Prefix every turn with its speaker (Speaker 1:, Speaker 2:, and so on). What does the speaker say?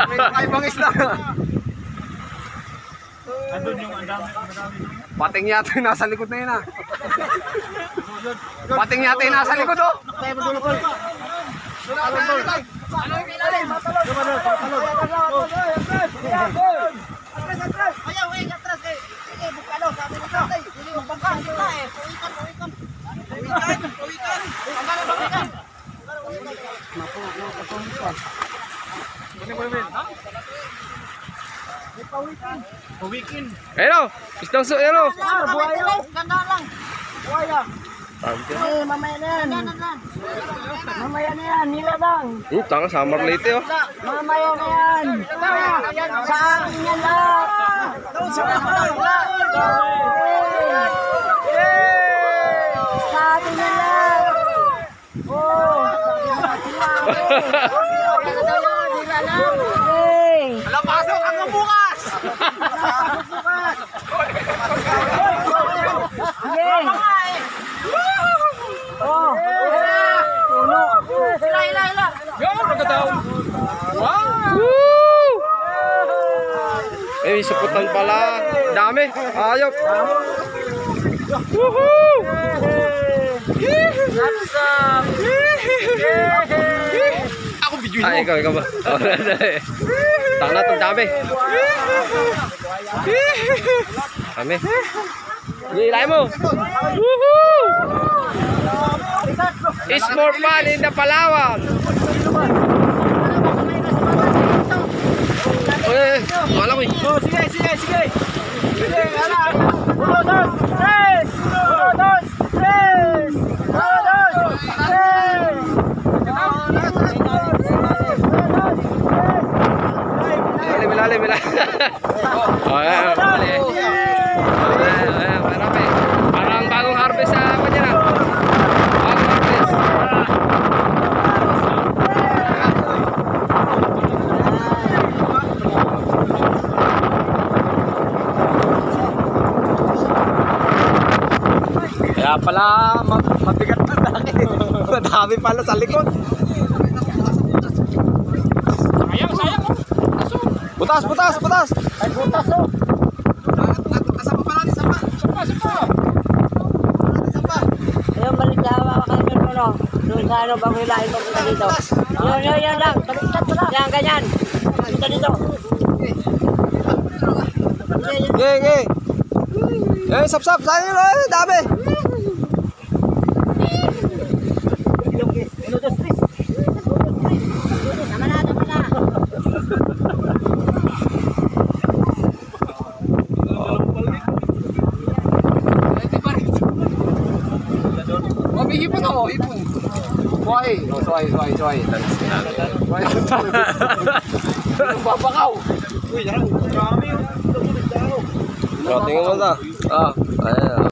Speaker 1: May kakaibang isda.
Speaker 2: Andun yung madami.
Speaker 1: Pating yata yung nasa likod na yun ah. Pating yata yung nasa likod oh.
Speaker 2: Pawikin.
Speaker 1: Ayun oh, isdang so, ayun oh.
Speaker 3: Ganda lang. Buhaya. Mamaya na yan. Mamaya na yan, nilabang.
Speaker 1: Tanga, summer late oh.
Speaker 3: Mamaya na yan. Sa akin yan lang. Sa akin yan lang. Oh.
Speaker 1: Alam, pasok ako bukas!
Speaker 3: Oh. Puno. Ila.
Speaker 1: Yo, nagkataon. Wow! Woo! Eh, suputan pala. Dami. Ayop. Woohoo! Ako video mo. Ay, ikaw ba? Tanga na itong dami. Dami. Ilay mo. Woohoo! It's more fun in the Palawan. Eh, malam eh.
Speaker 2: Oh, sige. Sige, ala. 1, 2, 3. 1, 2, 3. 1, 2, 3.
Speaker 1: Malalim. Oh, ayan. Marami. Parang bagong harvest sa kanya na. Bagong harvest. Kaya pala mabigat na laki. Madami pala sa likod.
Speaker 2: Sayang.
Speaker 1: Butas.
Speaker 3: Ay, butas oh.
Speaker 1: Kasama pa natin, sapa.
Speaker 3: Ayun, baliklawa ka naman mo, no? Doon sa ano, bago ilahin mo punta dito. Yun lang. Baliktad mo lang. Yan, ganyan. Punta dito.
Speaker 1: Ge. Eh, sap. Sayang yun, dami.
Speaker 3: Tama na.
Speaker 1: Oh, may hipon ako, hipon. Suway. Babakaw.
Speaker 2: Uy, dami yung
Speaker 1: Tingnan mo na. Ayan.